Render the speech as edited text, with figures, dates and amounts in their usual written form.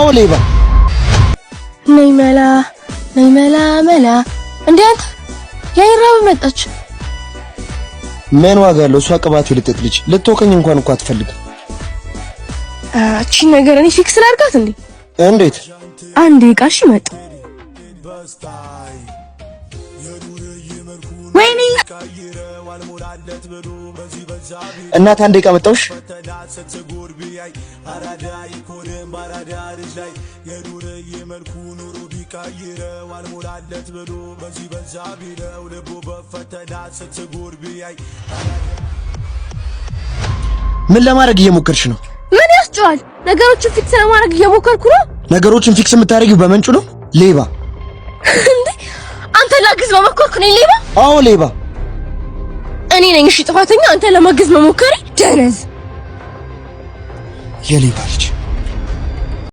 አዎ ሌባ ነይ መላ እንዴ አንተ ያይራብ መጣች ምን ዋጋ አለው እሷ ቅባት ይልጥጥ ልጅ ልትወቀኝ እንኳን እኮ አትፈልግም እቺ ነገር እኔ ፊክስ ላድርጋት እንዴ እንዴት አንዴ ቃሽ መጣ ወይኔ እናት አንዴ ቀመጣውሽ ምን ለማድረግ እየሞከርሽ ነው ምን ያስጨዋል ነገሮችን ፊክስ ለማድረግ እየሞከርኩ ነው ነገሮችን ፊክስ የምታደርጊው በመንጩ ነው ሌባ እንዴ አንተ ላግዝ በመኮርኩ ነኝ ሌባ አዎ ሌባ እኔ ነኝ እሺ ጥፋተኛ አንተ ለማግዝ መሞከሪ ደረዝ የሌባ ልጅ